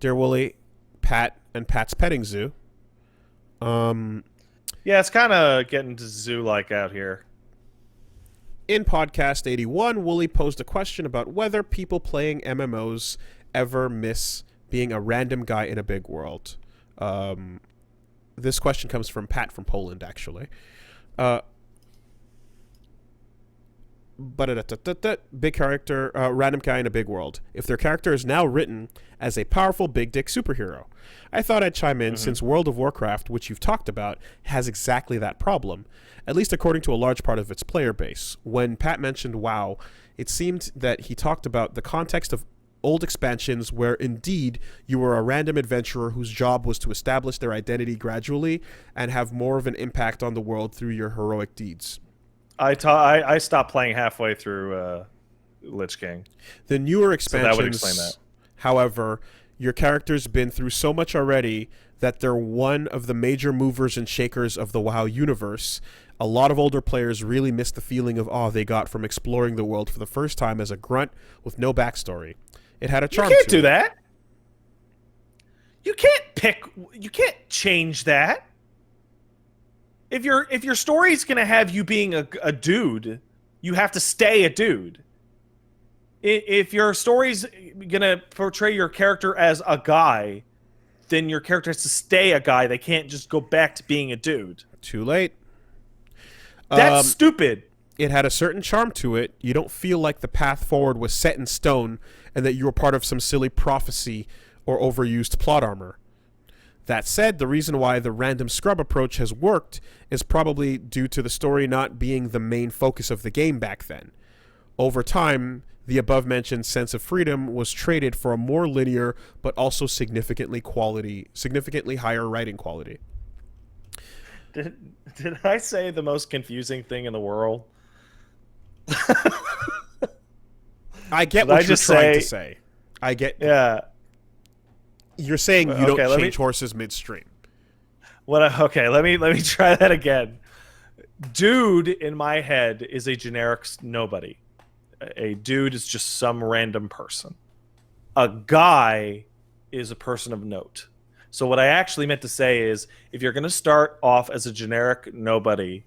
Dear Wooly, Pat, and Pat's Petting Zoo. Um, Yeah, it's kind of getting to zoo-like out here. in podcast 81, Wooly posed a question about whether people playing MMOs ever miss being a random guy in a big world. This question comes from Pat from Poland, actually. Uh, big character, random guy in a big world. If their character is now written as a powerful big dick superhero, I thought I'd chime in since World of Warcraft, which you've talked about, has exactly that problem, at least according to a large part of its player base. When Pat mentioned WoW, it seemed that he talked about the context of old expansions where indeed you were a random adventurer whose job was to establish their identity gradually and have more of an impact on the world through your heroic deeds. I stopped playing halfway through Lich King. The newer So that would expansions, explain that. however, your character's been through so much already that they're one of the major movers and shakers of the WoW universe. A lot of older players really miss the feeling of awe they got from exploring the world for the first time as a grunt with no backstory. It had a charm You can't to do it. that. You can't pick. You can't change that. If your story's gonna have you being a dude, you have to stay a dude. If your story's gonna portray your character as a guy, then your character has to stay a guy. They can't just go back to being a dude. Too late. That's stupid. It had a certain charm to it. You don't feel like the path forward was set in stone and that you were part of some silly prophecy or overused plot armor. That said, the reason why the random scrub approach has worked is probably due to the story not being the main focus of the game back then. Over time, the above-mentioned sense of freedom was traded for a more linear but also significantly higher writing quality. Did I say the most confusing thing in the world? I get Did what I you're just trying to say- say. I get. Yeah. You're saying you Okay, don't let me- change horses midstream. Okay, let me try that again. Dude in my head is a generic nobody. A dude is just some random person. A guy is a person of note. So what I actually meant to say is if you're going to start off as a generic nobody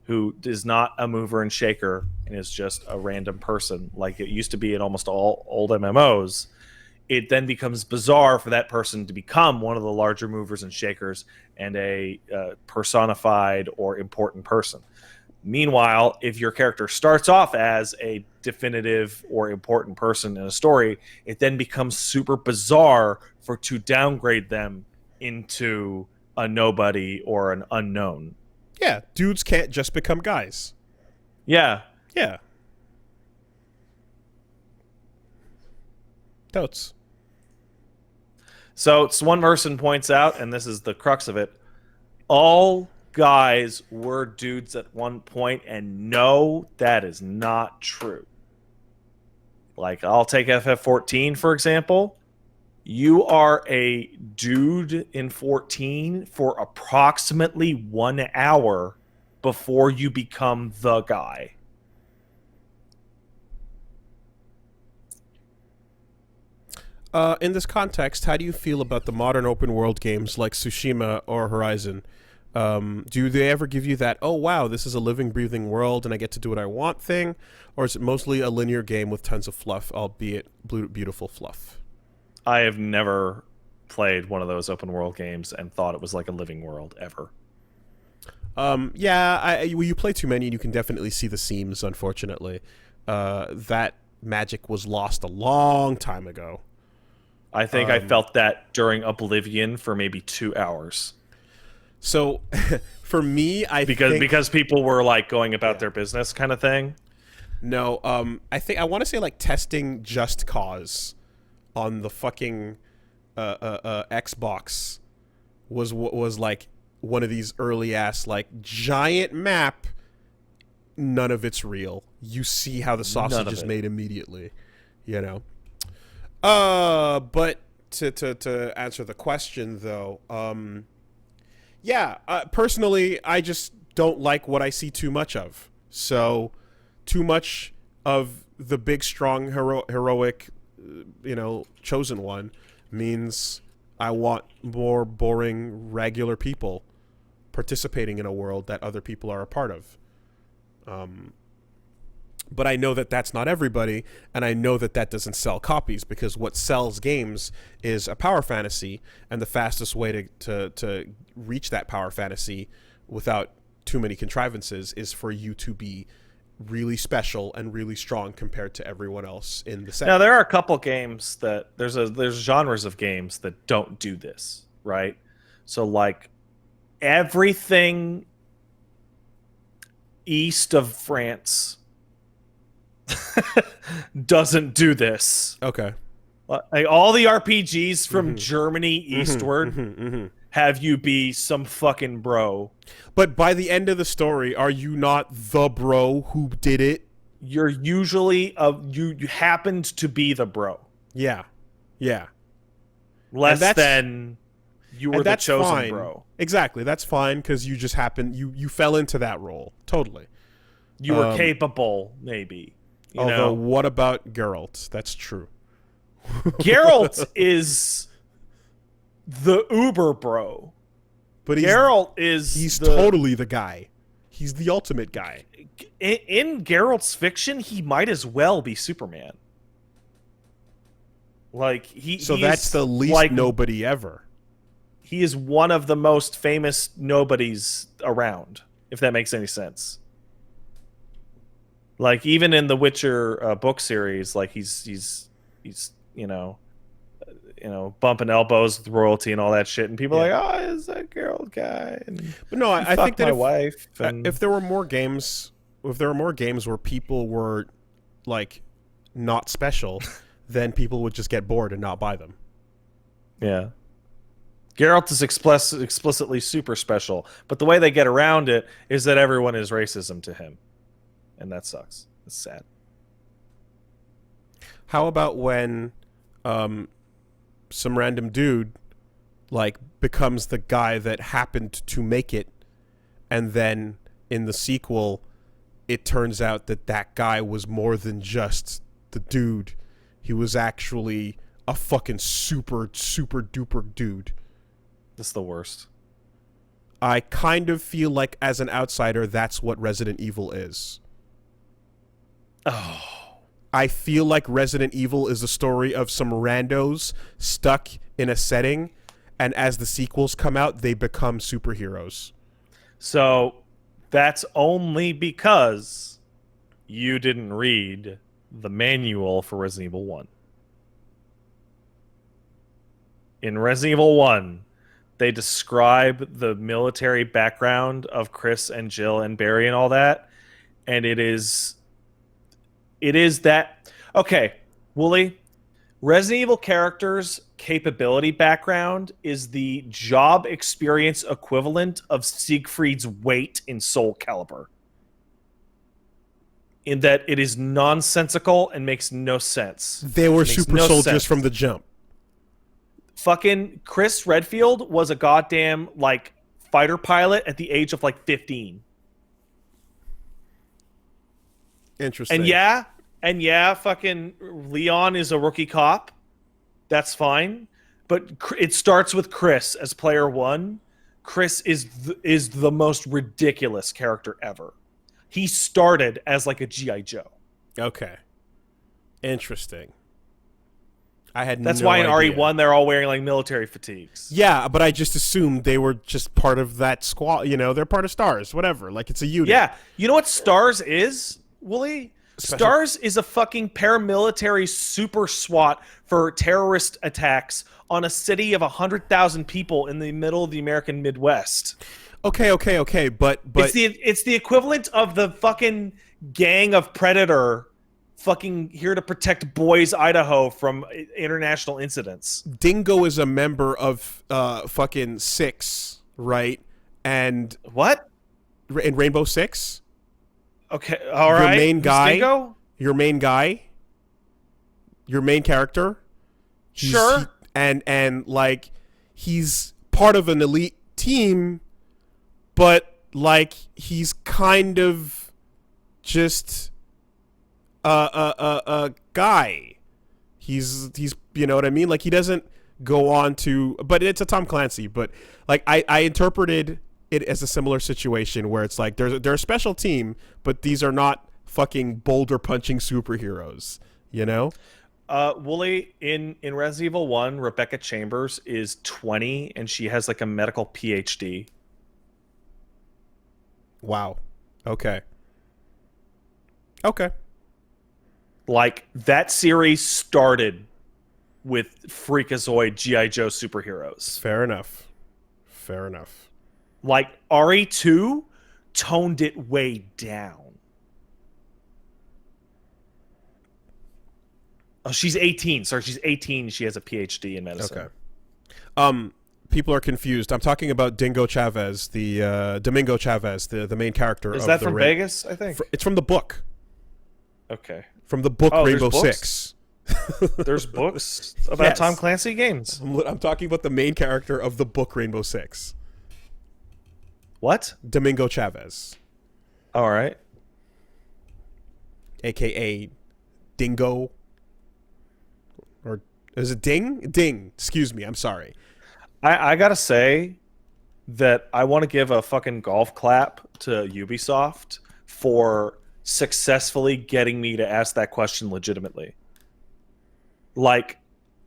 who is not a mover and shaker and is just a random person like it used to be in almost all old MMOs, it then becomes bizarre for that person to become one of the larger movers and shakers and a personified or important person. Meanwhile, if your character starts off as a definitive or important person in a story, it then becomes super bizarre to downgrade them into a nobody or an unknown. Yeah, dudes can't just become guys. Yeah. Yeah. Totes. So one person points out, and this is the crux of it, all guys were dudes at one point, and no, that is not true. Like, I'll take FF14, for example. You are a dude in 14 for approximately 1 hour before you become the guy. In this context, how do you feel about the modern open world games like Tsushima or Horizon? Do they ever give you that, oh wow, this is a living, breathing world and I get to do what I want thing? Or is it mostly a linear game with tons of fluff, albeit beautiful fluff? I have never played one of those open world games and thought it was like a living world ever. Yeah, you play too many and you can definitely see the seams, unfortunately. That magic was lost a long time ago. I think I felt that during Oblivion for maybe 2 hours. So, for me, because people were like going about their business kind of thing. No, I want to say like testing Just Cause on the fucking Xbox was like one of these early ass like giant map. None of it's real. You see how the sausage is made immediately, you know. But to answer the question though, personally, I just don't like what I see too much of. So, too much of the big, strong, heroic, chosen one means I want more boring, regular people participating in a world that other people are a part of. But I know that that's not everybody, and I know that that doesn't sell copies, because what sells games is a power fantasy, and the fastest way to reach that power fantasy without too many contrivances is for you to be really special and really strong compared to everyone else in the set. Now, there are a couple games that there's genres of games that don't do this, right? So like everything east of France doesn't do this. Okay. Like all the RPGs from Germany eastward have you be some fucking bro. But by the end of the story, are you not the bro who did it? You're usually you happened to be the bro. Yeah. Yeah. Less than you were the chosen fine. Bro. Exactly. That's fine, because you just happened, you fell into that role. Totally. You were capable, maybe. Although, what about Geralt? That's true. Geralt is the uber bro. But he's totally the guy. He's the ultimate guy. In Geralt's fiction, he might as well be Superman. Like that's the least nobody ever. He is one of the most famous nobodies around, if that makes any sense. Like even in the Witcher book series, like he's bumping elbows with royalty and all that shit, and people are like, oh, is that Geralt guy? And but no, I think that if there were more games, where people were like not special, then people would just get bored and not buy them. Yeah. Geralt is explicitly super special, but the way they get around it is that everyone is racism to him. And that sucks. It's sad. How about when some random dude like becomes the guy that happened to make it, and then in the sequel it turns out that that guy was more than just the dude. He was actually a fucking super duper dude. That's the worst. I kind of feel like, as an outsider, that's what Resident Evil is. Oh. I feel like Resident Evil is a story of some randos stuck in a setting, and as the sequels come out, they become superheroes. So that's only because you didn't read the manual for Resident Evil 1. In Resident Evil 1, they describe the military background of Chris and Jill and Barry and all that, and it is that... Okay, Wooly, Resident Evil characters' capability background is the job experience equivalent of Siegfried's weight in Soul Calibur. In that it is nonsensical and makes no sense. They were super soldiers from the jump. Fucking Chris Redfield was a goddamn, like, fighter pilot at the age of, like, 15. Interesting. And yeah, fucking Leon is a rookie cop. That's fine. But it starts with Chris as player one. Chris is the most ridiculous character ever. He started as like a G.I. Joe. Okay. Interesting. That's why in RE1 they're all wearing like military fatigues. Yeah, but I just assumed they were just part of that squad. You know, they're part of STARS, whatever. Like, it's a unit. Yeah. You know what STARS is, Wooly? STARS is a fucking paramilitary super SWAT for terrorist attacks on a city of 100,000 people in the middle of the American Midwest. Okay, but it's the equivalent of the fucking gang of Predator fucking here to protect Boise, Idaho from international incidents. Dingo is a member of fucking Six, right? And what? In Rainbow Six? Okay, all right. Your main guy, your main character. Sure. And like, he's part of an elite team, but like, he's kind of just a guy. He's you know what I mean? Like, he doesn't go on to, but it's a Tom Clancy, but like I interpreted it as a similar situation where it's like they're a special team, but these are not fucking boulder punching superheroes, you know? Wooly, in Resident Evil 1, Rebecca Chambers is 20 and she has like a medical PhD. Wow. Okay. Okay. Like, that series started with Freakazoid G.I. Joe superheroes. Fair enough. Fair enough. Like, RE2 toned it way down. Oh, she's 18. Sorry, she's 18. She has a PhD in medicine. Okay. People are confused. I'm talking about Dingo Chavez, the Domingo Chavez, the main character. Is that from Vegas, I think? It's from the book. Okay. From the book Rainbow Six. There's books about Tom Clancy games. I'm talking about the main character of the book Rainbow Six. What? Domingo Chavez. All right. AKA Dingo. Or is it Ding? Ding. Excuse me. I'm sorry. I gotta say that I want to give a fucking golf clap to Ubisoft for successfully getting me to ask that question legitimately. Like,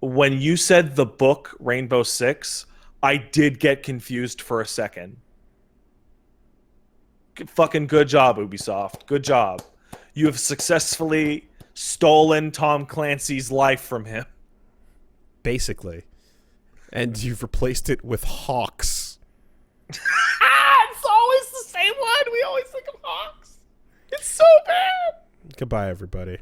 when you said the book Rainbow Six, I did get confused for a second. Fucking good job, Ubisoft. Good job. You have successfully stolen Tom Clancy's life from him. Basically. And you've replaced it with Hawks. It's always the same one. We always think of Hawks. It's so bad. Goodbye, everybody.